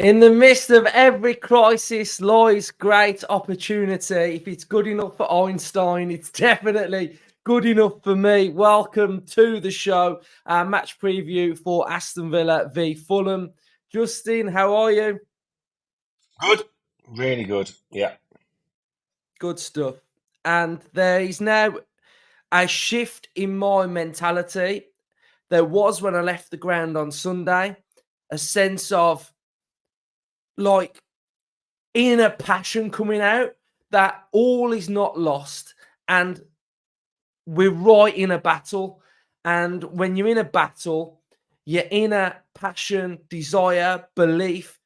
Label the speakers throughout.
Speaker 1: In the midst of every crisis lies great opportunity. If it's good enough for Einstein, it's definitely good enough for me. Welcome to the show, our match preview for Aston Villa v Fulham. Justin, how are you?
Speaker 2: Good. Really good. Yeah.
Speaker 1: Good stuff. And there is now a shift in my mentality. There was when I left the ground on Sunday, a sense of like inner passion coming out that all is not lost and we're right in a battle. And when you're in a battle, your inner passion, desire, belief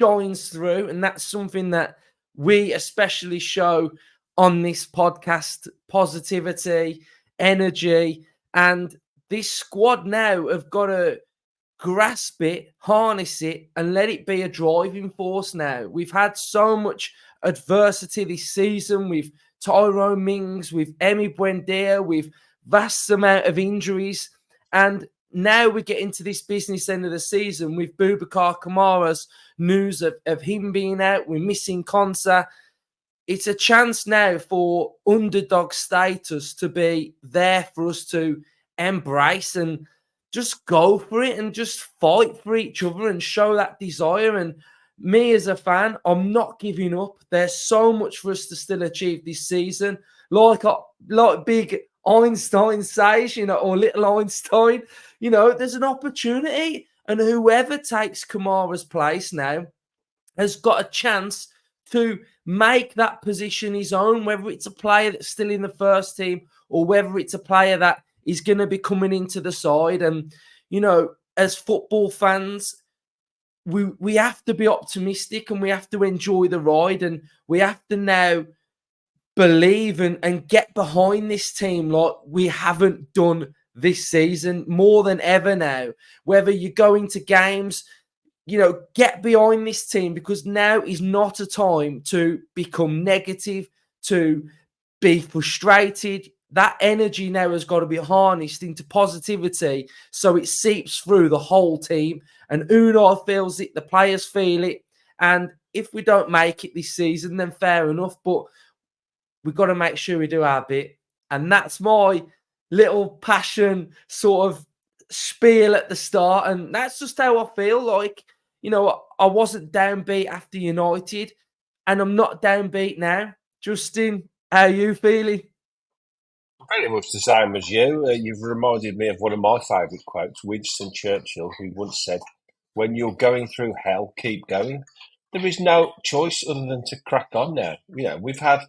Speaker 1: shines through. And that's something that we especially show on this podcast: positivity, energy. And this squad now have got to grasp it, harness it, and let it be a driving force now. We've had so much adversity this season with Tyrone Mings, with Emi Buendia, with vast amount of injuries. And now we get into this business end of the season with Boubacar Kamara's news of him being out. We're missing Konsa. It's a chance now for underdog status to be there for us to embrace and just go for it and just fight for each other and show that desire. And me as a fan, I'm not giving up. There's so much for us to still achieve this season. Like big Einstein says, or little Einstein, there's an opportunity. And whoever takes Kamara's place now has got a chance to make that position his own, whether it's a player that's still in the first team or whether it's a player that is going to be coming into the side. And, as football fans, we have to be optimistic and we have to enjoy the ride, and we have to now believe and get behind this team like we haven't done this season more than ever now. Whether you go into games, get behind this team, because now is not a time to become negative, to be frustrated. That energy now has got to be harnessed into positivity so it seeps through the whole team. And Unai feels it, the players feel it. And if we don't make it this season, then fair enough. But we've got to make sure we do our bit. And that's my little passion sort of spiel at the start. And that's just how I feel. Like, I wasn't downbeat after United, and I'm not downbeat now. Justin, how are you feeling?
Speaker 2: Pretty much the same as you. You've reminded me of one of my favourite quotes, Winston Churchill, who once said, "When you're going through hell, keep going." There is no choice other than to crack on now. We've had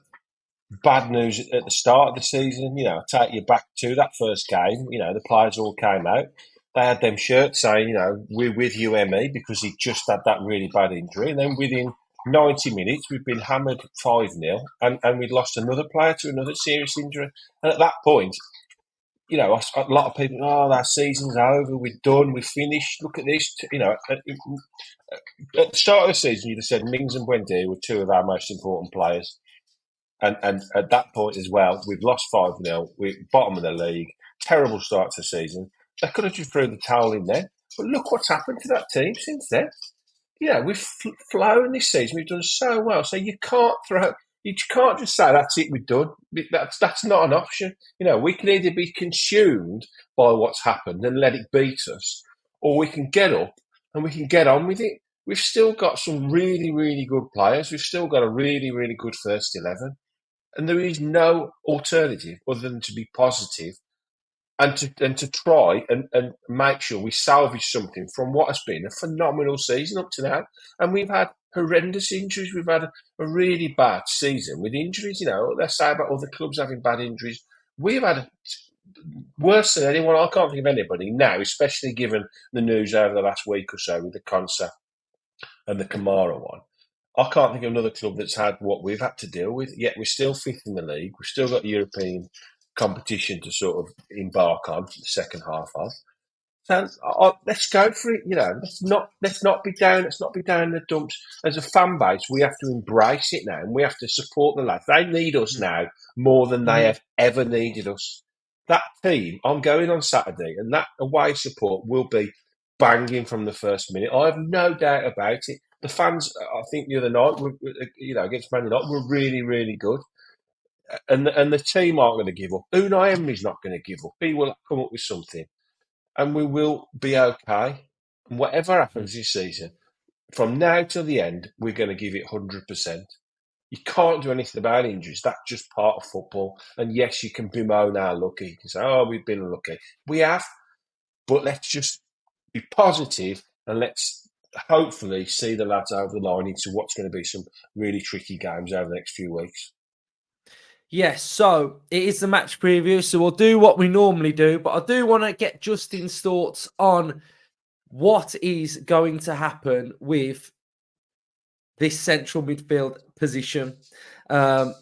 Speaker 2: bad news at the start of the season. Take you back to that first game. The players all came out. They had them shirts saying, "We're with you, Emmy," because he just had that really bad injury. And then within 90 minutes, we've been hammered 5-0 and we'd lost another player to another serious injury. And at that point, a lot of people, that season's over, we're done, we're finished, look at this. At the start of the season, you'd have said Mings and Buendia were two of our most important players. And at that point as well, we've lost 5-0. We're bottom of the league. Terrible start to the season. They could have just threw the towel in there. But look what's happened to that team since then. We've flown this season. We've done so well. So you can't just say that's it, we're done. That's not an option. We can either be consumed by what's happened and let it beat us, or we can get up and we can get on with it. We've still got some really, really good players. We've still got a really, really good first 11. And there is no alternative other than to be positive and to try and make sure we salvage something from what has been a phenomenal season up to now. And we've had horrendous injuries. We've had a really bad season with injuries. They say about other clubs having bad injuries. We've had worse than anyone. I can't think of anybody now, especially given the news over the last week or so with the Konsa and the Kamara one. I can't think of another club that's had what we've had to deal with, yet we're still fifth in the league. We've still got European competition to sort of embark on the second half of. So let's go for it. Let's not be down. Let's not be down in the dumps. As a fan base, we have to embrace it now, and we have to support the lads. They need us now more than they have ever needed us. That team, I'm going on Saturday, and that away support will be banging from the first minute. I have no doubt about it. The fans, I think the other night, against Man United, were really, really good. And the team aren't going to give up. Unai Emery's not going to give up. He will come up with something, and we will be okay. And whatever happens this season, from now till the end, we're going to give it 100%. You can't do anything about injuries. That's just part of football. And yes, you can bemoan our lucky. You can say, "Oh, we've been unlucky." We have, but let's just be positive and let's hopefully see the lads over the line into what's going to be some really tricky games over the next few weeks.
Speaker 1: Yes, so it is the match preview, so we'll do what we normally do, but I do want to get Justin's thoughts on what is going to happen with this central midfield position. There's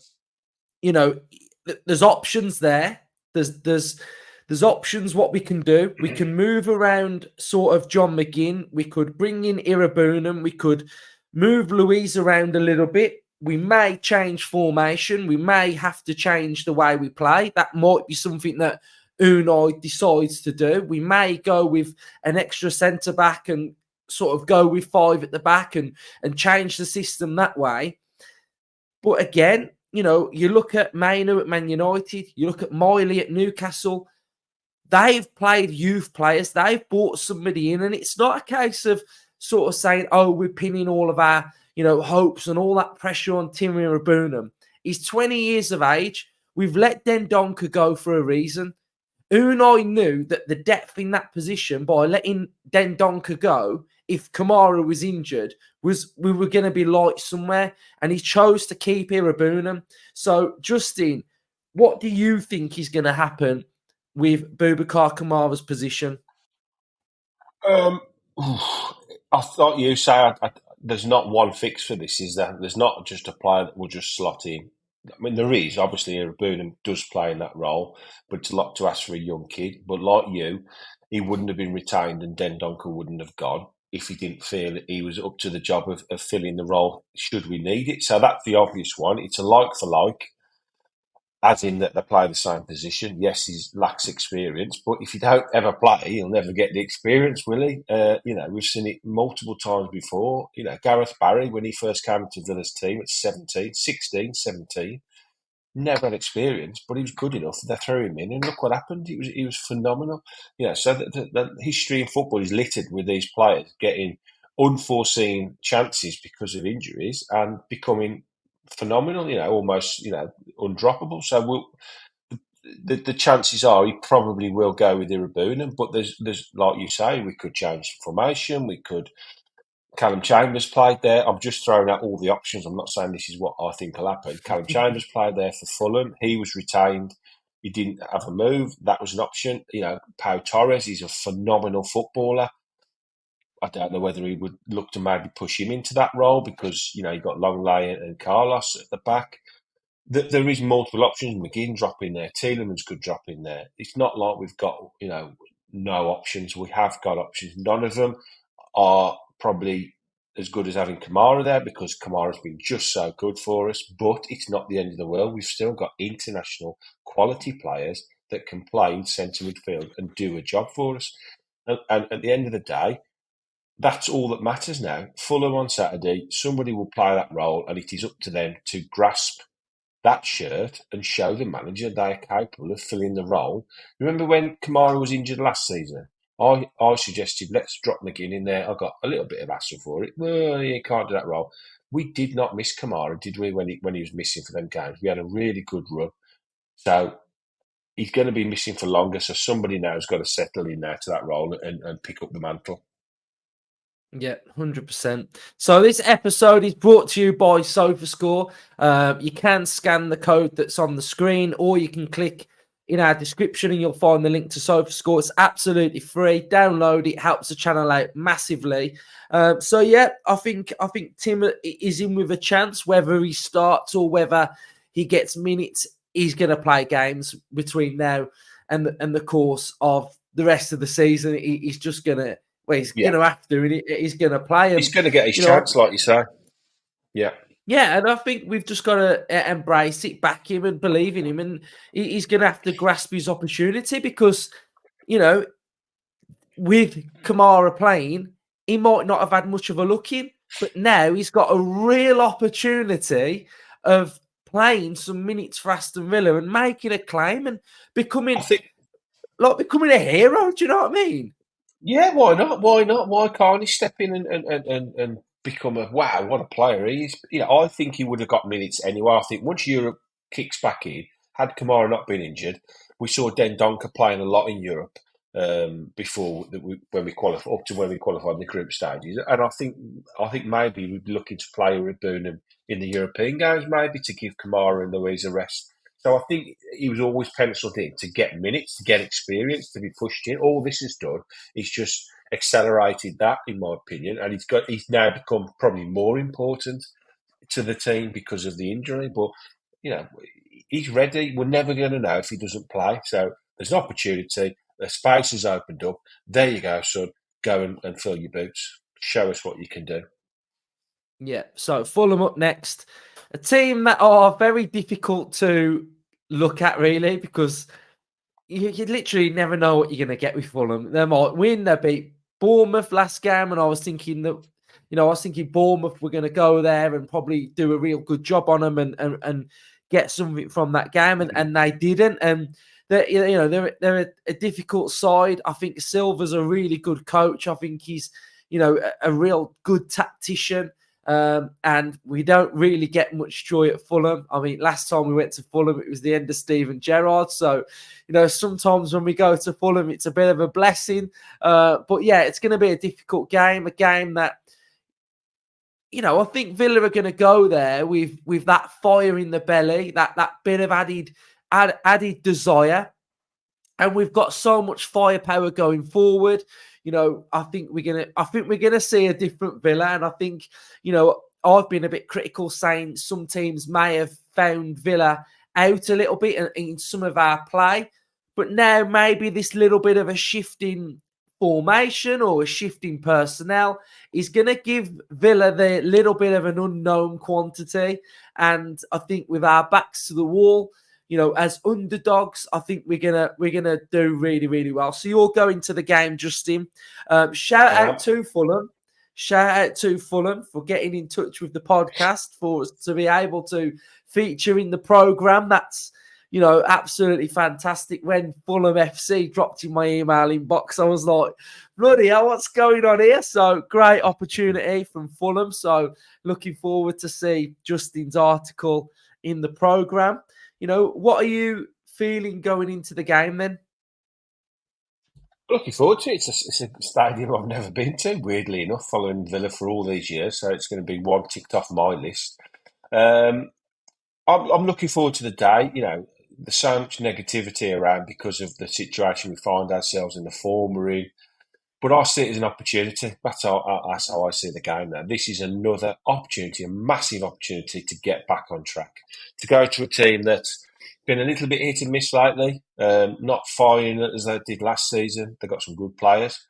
Speaker 1: options there. There's options what we can do. We can move around sort of John McGinn. We could bring in Irabunam. We could move Louise around a little bit. We may change formation. We may have to change the way we play. That might be something that Unai decides to do. We may go with an extra centre-back and sort of go with 5 at the back and change the system that way. But again, you look at Mainu at Man United, you look at Miley at Newcastle, they've played youth players, they've brought somebody in, and it's not a case of sort of saying, oh, we're pinning all of our, hopes and all that pressure on Timmy Rabunam. He's 20 years of age. We've let Dendoncker go for a reason. Unai knew that the depth in that position by letting Dendoncker go, if Kamara was injured, we were going to be light somewhere, and he chose to keep Irabunam. So, Justin, what do you think is going to happen with Boubacar Kamara's position?
Speaker 2: I thought you say there's not one fix for this. Is that there's not just a player that will just slot in. I mean, there is. Obviously, Irabunam does play in that role, but it's a lot to ask for a young kid. But like you, he wouldn't have been retained and Dendoncker wouldn't have gone if he didn't feel that he was up to the job of filling the role should we need it. So that's the obvious one. It's a like for like, as in that they play the same position. Yes, he lacks experience, but if you don't ever play, he'll never get the experience, will he? We've seen it multiple times before. Gareth Barry, when he first came to Villa's team at 16, 17, never had experience, but he was good enough. They threw him in, and look what happened. He was phenomenal. So the history in football is littered with these players getting unforeseen chances because of injuries and becoming phenomenal. Almost undroppable. So the chances are he probably will go with Irabunam, but there's like you say, we could change formation. We could. Callum Chambers played there. I'm just throwing out all the options. I'm not saying this is what I think will happen. Callum Chambers played there for Fulham. He was retained. He didn't have a move. That was an option. Pau Torres, he's a phenomenal footballer. I don't know whether he would look to maybe push him into that role because, you've got Longley and Carlos at the back. There is multiple options. McGinn drop in there. Tielemans could drop in there. It's not like we've got, no options. We have got options. None of them are probably as good as having Kamara there because Kamara's been just so good for us, but it's not the end of the world. We've still got international quality players that can play in centre midfield and do a job for us. And at the end of the day, that's all that matters now. Fulham on Saturday, somebody will play that role, and it is up to them to grasp that shirt and show the manager they are capable of filling the role. Remember when Kamara was injured last season? I suggested let's drop McGinn in there. I got a little bit of hassle for it. Well, he can't do that role. We did not miss Kamara, did we? When he was missing for them games, we had a really good run. So he's going to be missing for longer. So somebody now has got to settle in there to that role and pick up the mantle.
Speaker 1: Yeah, 100%. So this episode is brought to you by SofaScore. You can scan the code that's on the screen, or you can click in our description and you'll find the link to SofaScore. It's absolutely free. Download it. Helps the channel out massively. I think Tim is in with a chance. Whether he starts or whether he gets minutes, he's going to play games between now and the course of the rest of the season. He's just going to. Well, he's going to have to, and he's going to play. And,
Speaker 2: he's going to get his chance, like you say. Yeah.
Speaker 1: Yeah, and I think we've just got to embrace it, back him and believe in him. And he's going to have to grasp his opportunity because, with Kamara playing, he might not have had much of a look in. But now he's got a real opportunity of playing some minutes for Aston Villa and making a claim and becoming
Speaker 2: I think,
Speaker 1: a hero. Do you know what I mean?
Speaker 2: yeah, why not? Why not? Why can't he step in and become a wow? What a player he is! I think he would have got minutes anyway. I think once Europe kicks back in, had Kamara not been injured, we saw Den Donker playing a lot in Europe before when we qualified up to when we qualified in the group stages, and I think maybe we'd be looking to play Rabunum in the European games, maybe to give Kamara and Louise a rest. So I think he was always penciled in to get minutes, to get experience, to be pushed in. All this has done is just accelerated that, in my opinion, and he's now become probably more important to the team because of the injury. But you know, he's ready. We're never going to know if he doesn't play. So there's an opportunity. The space has opened up. There you go, son. Go and fill your boots. Show us what you can do.
Speaker 1: Yeah. So Fulham up next. A team that are very difficult to look at, really, because you literally never know what you're going to get with Fulham. They might win. They beat Bournemouth last game, and I was thinking Bournemouth were going to go there and probably do a real good job on them and get something from that game, and they didn't. And they're a difficult side. I think Silva's a really good coach. I think he's a real good tactician. And we don't really get much joy at Fulham. I mean, last time we went to Fulham, it was the end of Steven Gerrard. So, sometimes when we go to Fulham, it's a bit of a blessing. But yeah, it's going to be a difficult game, a game that, I think Villa are going to go there with that fire in the belly, that bit of added desire. And we've got so much firepower going forward. I think we're gonna see a different Villa, and I think, I've been a bit critical, saying some teams may have found Villa out a little bit in some of our play, but now maybe this little bit of a shifting formation or a shifting personnel is going to give Villa the little bit of an unknown quantity, and I think with our backs to the wall, as underdogs, I think we're gonna do really, really well. So you're going to the game, Justin. Shout out to Fulham. Shout out to Fulham for getting in touch with the podcast for us to be able to feature in the program. That's absolutely fantastic. When Fulham FC dropped in my email inbox, I was like, bloody hell, what's going on here? So great opportunity from Fulham. So looking forward to see Justin's article in the program. What are you feeling going into the game then?
Speaker 2: Looking forward to it. It's a stadium I've never been to, weirdly enough, following Villa for all these years. So it's going to be one ticked off my list. I'm looking forward to the day. There's so much negativity around because of the situation we find ourselves in, the form we're in. But I see it as an opportunity. That's how I see the game now. This is another opportunity, a massive opportunity to get back on track, to go to a team that's been a little bit hit and miss lately, not firing as they did last season. They've got some good players.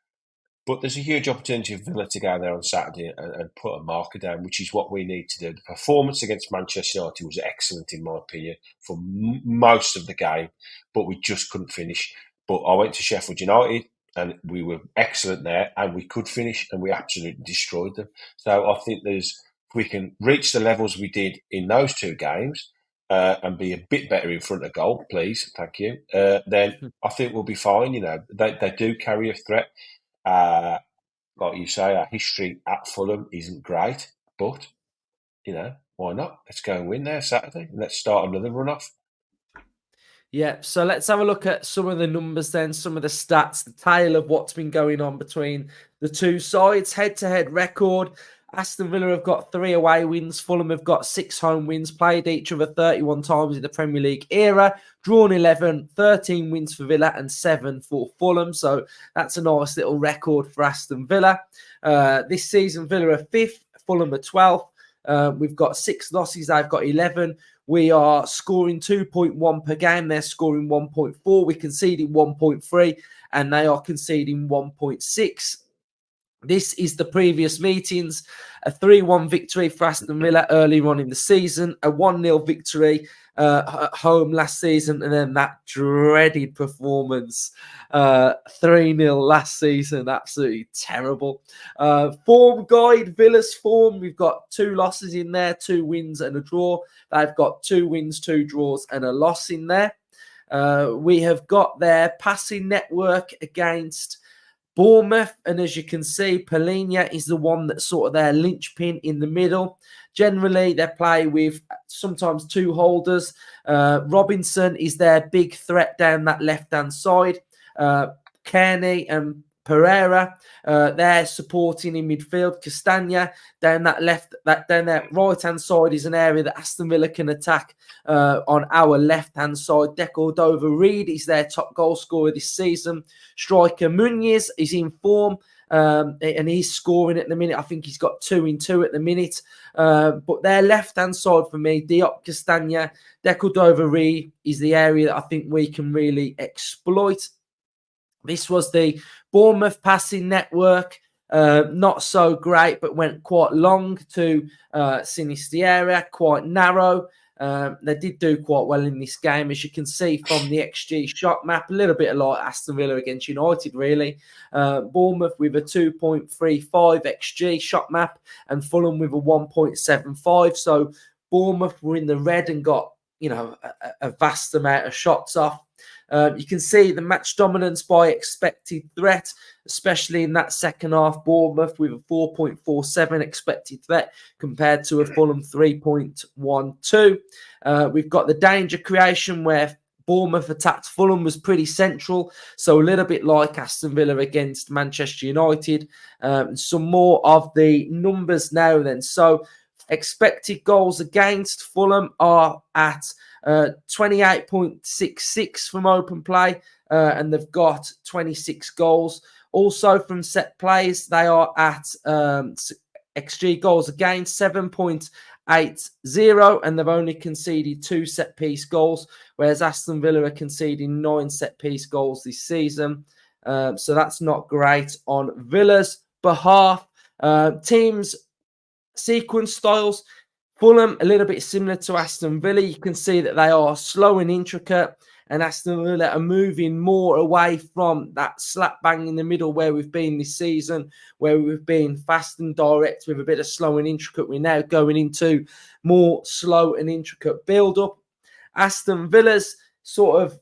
Speaker 2: But there's a huge opportunity for Villa to go there on Saturday and put a marker down, which is what we need to do. The performance against Manchester United was excellent, in my opinion, for most of the game, but we just couldn't finish. But I went to Sheffield United, and we were excellent there, and we could finish, and we absolutely destroyed them. So I think if we can reach the levels we did in those two games and be a bit better in front of goal, please, thank you, then I think we'll be fine. They do carry a threat. Like you say, our history at Fulham isn't great, but why not? Let's go and win there Saturday, and let's start another run off.
Speaker 1: Yeah, so let's have a look at some of the numbers then, some of the stats, the tale of what's been going on between the two sides. Head-to-head record, Aston Villa have got 3 away wins, Fulham have got 6 home wins, played each other 31 times in the Premier League era, drawn 11, 13 wins for Villa and 7 for Fulham. So that's a nice little record for Aston Villa. This season, Villa are 5th, Fulham are 12th. We've got 6 losses, they've got 11. We are scoring 2.1 per game. They're scoring 1.4. We're conceding 1.3 and they are conceding 1.6. This is the previous meetings. A 3-1 victory for Aston Villa earlier on in the season. A 1-0 victory at home last season, and then that dreaded performance 3-0 last season. Absolutely terrible. Form guide, Villa's form. We've got 2 losses in there, 2 wins and a draw. They've got 2 wins, 2 draws, and a loss in there. We have got their passing network against Bournemouth, and as you can see, Palhinha is the one that's sort of their linchpin in the middle. Generally, they play with sometimes 2 holders. Robinson is their big threat down that left-hand side. Kearney and Pereira, they're supporting in midfield. Castagna down that right-hand side is an area that Aston Villa can attack on our left-hand side. Decordova-Reid is their top goal scorer this season. Striker Muniz is in form. And he's scoring at the minute. I think he's got 2 in 2 at the minute. But their left-hand side for me, Diop, Castagna, Decordova-Reid is the area that I think we can really exploit. This was the Bournemouth passing network. Not so great, but went quite long to Sinisterra, quite narrow. They did do quite well in this game, as you can see from the XG shot map. A little bit like Aston Villa against United, really. Bournemouth with a 2.35 XG shot map, and Fulham with a 1.75. So Bournemouth were in the red and got, a vast amount of shots off. You can see the match dominance by expected threat, especially in that second half. Bournemouth with a 4.47 expected threat compared to a Fulham 3.12. We've got the danger creation where Bournemouth attacked Fulham was pretty central, so a little bit like Aston Villa against Manchester United. Some more of the numbers now then. So expected goals against Fulham are at 28.66 from open play, and they've got 26 goals. Also from set plays, they are at XG goals against 7.80, and they've only conceded 2 set-piece goals, whereas Aston Villa are conceding 9 set-piece goals this season. So that's not great on Villa's behalf. Teams' sequence styles, Fulham a little bit similar to Aston Villa. You can see that they are slow and intricate, and Aston Villa are moving more away from that slap bang in the middle where we've been this season, where we've been fast and direct with a bit of slow and intricate. We're now going into more slow and intricate build-up. Aston Villa's sort of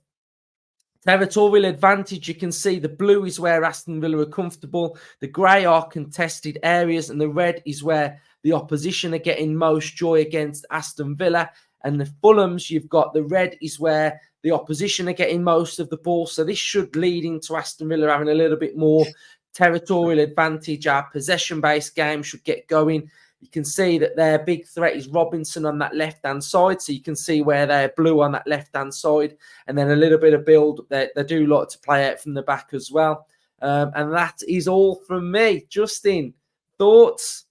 Speaker 1: territorial advantage, you can see the blue is where Aston Villa are comfortable, the grey are contested areas, and the red is where the opposition are getting most joy against Aston Villa. And the Fulhams, you've got the red is where the opposition are getting most of the ball. So this should lead into Aston Villa having a little bit more territorial advantage. Our possession-based game should get going. You can see that their big threat is Robinson on that left-hand side. So you can see where they're blue on that left-hand side. And then a little bit of build. They do like to play out from the back as well. And that is all from me. Justin, thoughts?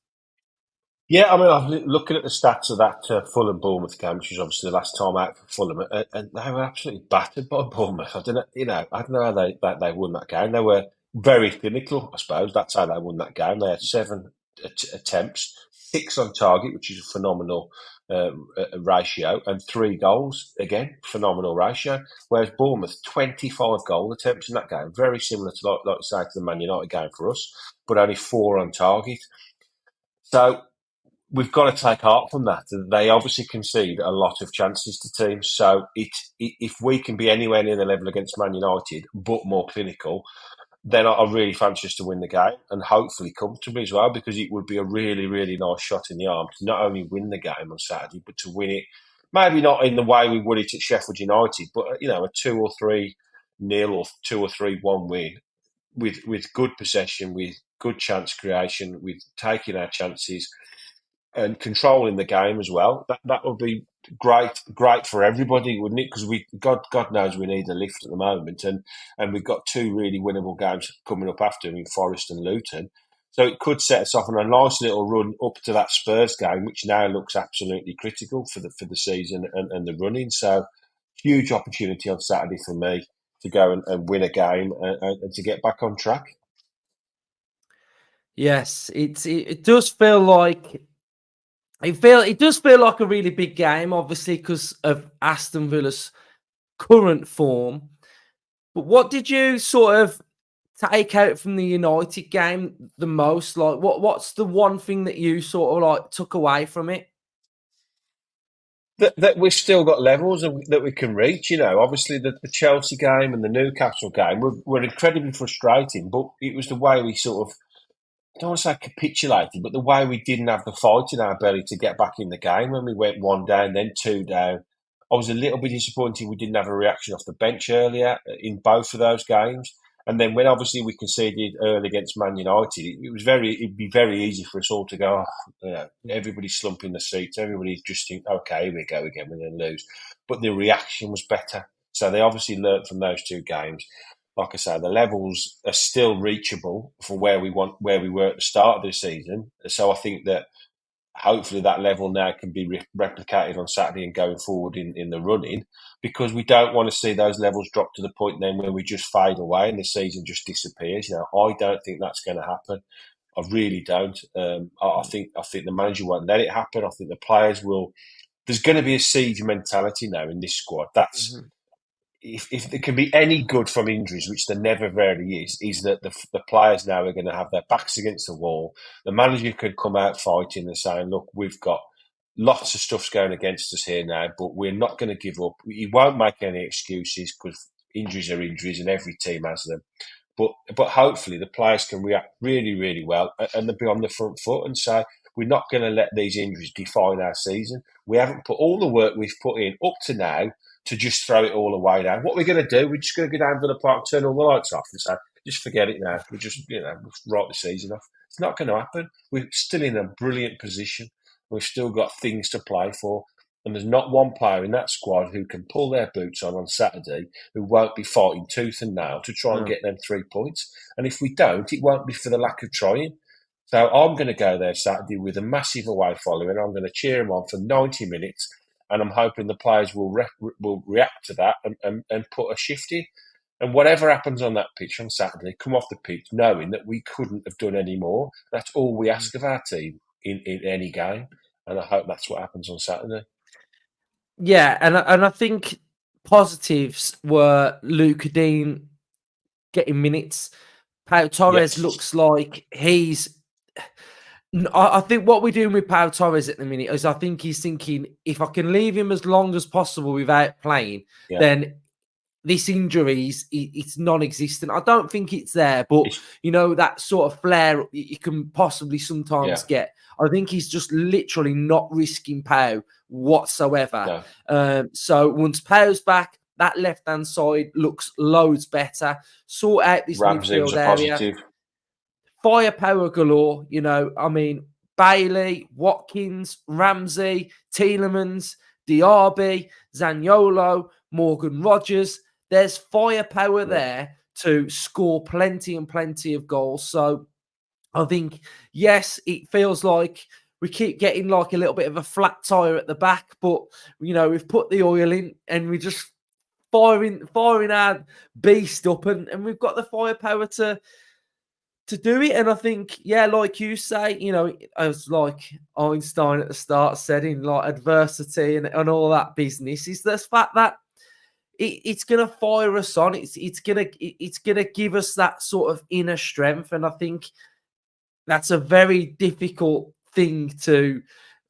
Speaker 2: Yeah, I mean, I'm looking at the stats of that Fulham Bournemouth game, which was obviously the last time out for Fulham, and they were absolutely battered by Bournemouth. I don't know, I don't know how they won that game. They were very clinical, I suppose. That's how they won that game. They had 7 attempts, 6 on target, which is a phenomenal ratio, and 3 goals, again, phenomenal ratio. Whereas Bournemouth, 25 goal attempts in that game, very similar to, like you say, to the Man United game for us, but only 4 on target. So we've got to take heart from that. They obviously concede a lot of chances to teams. So if we can be anywhere near the level against Man United, but more clinical, then I really fancy us to win the game, and hopefully comfortably as well, because it would be a really, really nice shot in the arm to not only win the game on Saturday, but to win it, maybe not in the way we would it at Sheffield United, but a 2 or 3-0 or 2 or 3-1 win with good possession, with good chance creation, with taking our chances and controlling the game as well. That would be great for everybody, wouldn't it? Because God knows we need a lift at the moment, and we've got 2 really winnable games coming up after in Forest and Luton. So it could set us off on a nice little run up to that Spurs game, which now looks absolutely critical for the season and the running. So huge opportunity on Saturday for me to go and win a game and to get back on track.
Speaker 1: Yes, it does feel like it does feel like a really big game, obviously, because of Aston Villa's current form. But what did you sort of take out from the United game the most? Like, what's the one thing that you sort of like took away from it?
Speaker 2: That we've still got levels that we can reach. Obviously the Chelsea game and the Newcastle game were incredibly frustrating, but it was the way we sort of, I don't want to say capitulated, but the way we didn't have the fight in our belly to get back in the game when we went one down, then two down. I was a little bit disappointed we didn't have a reaction off the bench earlier in both of those games. And then when obviously we conceded early against Man United, it'd be very easy for us all to go, everybody's slumping the seats, everybody just think, okay, here we go again, we're going to lose. But the reaction was better. So they obviously learnt from those two games. Like I say, the levels are still reachable for where we were at the start of the season. So I think that hopefully that level now can be replicated on Saturday and going forward in the running, because we don't want to see those levels drop to the point then where we just fade away and the season just disappears. I don't think that's going to happen. I really don't. I think the manager won't let it happen. I think the players will. There's going to be a siege mentality now in this squad. That's
Speaker 1: Mhm.
Speaker 2: if there can be any good from injuries, which there never really is that the players now are going to have their backs against the wall. The manager could come out fighting and saying, look, we've got lots of stuff's going against us here now, but we're not going to give up. He won't make any excuses because injuries are injuries and every team has them. But hopefully the players can react really, really well and they'll be on the front foot and say, we're not going to let these injuries define our season. We haven't put all the work we've put in up to now to just throw it all away now. What we're going to do, we're just going to go down to the park, turn all the lights off and say, just forget it now. We just, we'll write the season off. It's not going to happen. We're still in a brilliant position. We've still got things to play for. And there's not one player in that squad who can pull their boots on Saturday who won't be fighting tooth and nail to try and
Speaker 1: No.
Speaker 2: get them 3 points. And if we don't, it won't be for the lack of trying. So I'm going to go there Saturday with a massive away following. I'm going to cheer them on for 90 minutes, and I'm hoping the players will react to that and put a shift in. And whatever happens on that pitch on Saturday, come off the pitch knowing that we couldn't have done any more. That's all we ask of our team in any game. And I hope that's what happens on Saturday.
Speaker 1: Yeah, and I think positives were Luca Dean getting minutes. Pau Torres
Speaker 2: Yes,
Speaker 1: looks like I think what we're doing with Pau Torres at the minute is I think he's thinking if I can leave him as long as possible without playing,
Speaker 2: yeah.
Speaker 1: then this injury it's non-existent. I don't think it's there, but
Speaker 2: It's,
Speaker 1: that sort of flare you can possibly sometimes
Speaker 2: yeah,
Speaker 1: get. I think he's just literally not risking Pau whatsoever.
Speaker 2: no.
Speaker 1: So once Pau's back, that left-hand side looks loads better. Sort out this
Speaker 2: Ramsey was
Speaker 1: midfield
Speaker 2: a
Speaker 1: area.
Speaker 2: positive.
Speaker 1: Firepower galore, I mean, Bailey, Watkins, Ramsey, Tielemans, Diaby, Zaniolo, Morgan Rogers. There's firepower
Speaker 2: Yeah,
Speaker 1: there to score plenty and plenty of goals. So I think, yes, it feels like we keep getting like a little bit of a flat tire at the back, but we've put the oil in and we just firing our beast up, and we've got the firepower to do it. And I think, yeah, like you say, as like Einstein at the start said in like adversity and all that business, is the fact that it's gonna fire us on. It's gonna give us that sort of inner strength. And I think that's a very difficult thing to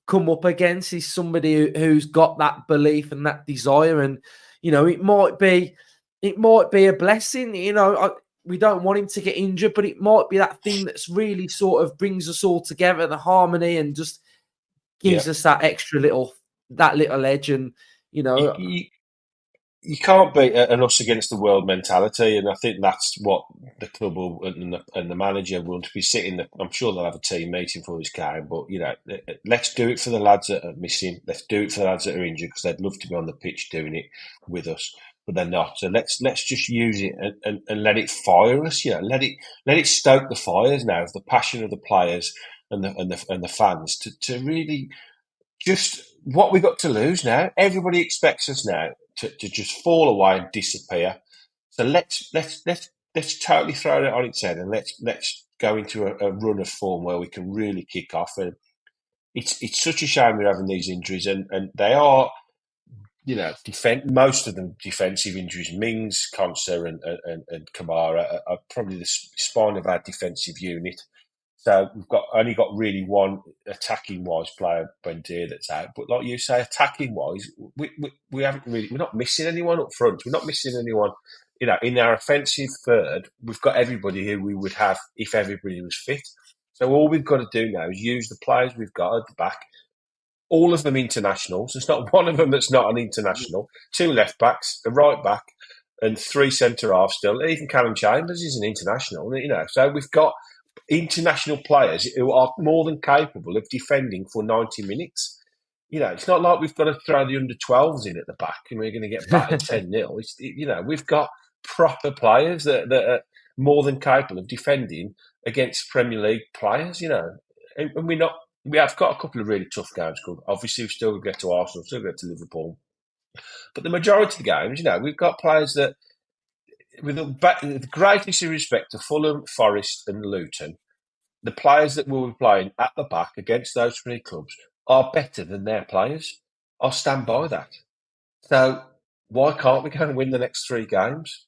Speaker 1: come up against is somebody who's got that belief and that desire. And it might be a blessing. We don't want him to get injured, but it might be that thing that's really sort of brings us all together, the harmony, and just
Speaker 2: yeah.
Speaker 1: gives us that little edge. And you
Speaker 2: You,
Speaker 1: know,
Speaker 2: you, you can't beat an us against the world mentality, and I think that's what the club and the manager will be sitting. I'm sure they'll have a team meeting for this game, but let's do it for the lads that are missing. Let's do it for the lads that are injured because they'd love to be on the pitch doing it with us, but they're not. So let's just use it and let it fire us. Let it stoke the fires now of the passion of the players and the fans to really just what we got to lose now. Everybody expects us now to just fall away and disappear. So let's totally throw it on its head and let's go into a run of form where we can really kick off. And it's such a shame we're having these injuries, and they are, most of them defensive injuries. Mings, Konsa, and Kamara are probably the spine of our defensive unit. So we've only got really one attacking wise player, Bendir, that's out. But like you say, attacking wise, we haven't really. We're not missing anyone up front. We're not missing anyone. In our offensive third, we've got everybody who we would have if everybody was fit. So all we've got to do now is use the players we've got at the back. All of them internationals. There's not one of them that's not an international. 2 left backs, a right back, and 3 centre halves still. Even Callum Chambers is an international. So we've got international players who are more than capable of defending for 90 minutes. It's not like we've got to throw the under 12s in at the back and we're going to get battered 10-0. We've got proper players that are more than capable of defending against Premier League players, and we're not. We have got a couple of really tough games. Obviously, we've still got to get to Arsenal, still got to get to Liverpool. But the majority of the games, we've got players that, with the greatest respect to Fulham, Forest and Luton, the players that will be playing at the back against those 3 clubs are better than their players. I'll stand by that. So why can't we go and win the next 3 games?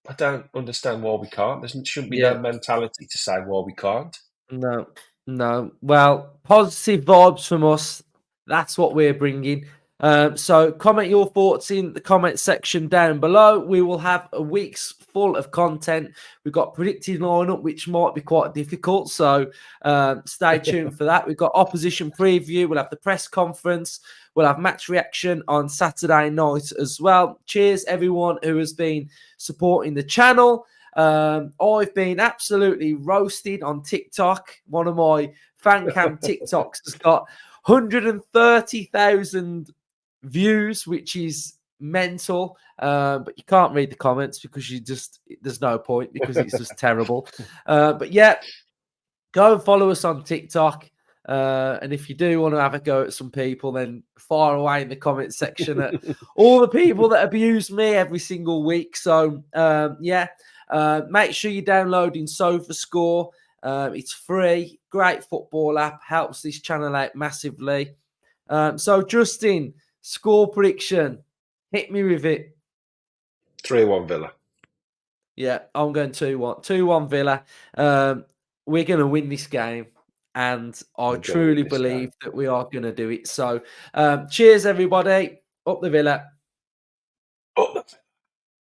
Speaker 2: I don't understand why we can't. There shouldn't be no mentality to say why we can't.
Speaker 1: No. Well, positive vibes from us. That's what we're bringing. So comment your thoughts in the comment section down below. We will have a week's full of content. We've got predicted lineup, which might be quite difficult. So stay tuned for that. We've got opposition preview. We'll have the press conference. We'll have match reaction on Saturday night as well. Cheers, everyone who has been supporting the channel. I've been absolutely roasted on TikTok. One of my fan cam TikToks has got 130,000 views, which is mental. But you can't read the comments because there's no point because it's just terrible. But yeah, go and follow us on TikTok. And if you do want to have a go at some people, then fire away in the comment section at all the people that abuse me every single week. So make sure you're downloading SofaScore. It's free, great football app, helps this channel out massively. So Justin, score prediction, hit me with it.
Speaker 2: 3-1 Villa.
Speaker 1: Yeah, I'm going 2-1. 2-1 Villa. We're going to win this game, and I truly believe that we are going to do it. So cheers, everybody. Up the Villa.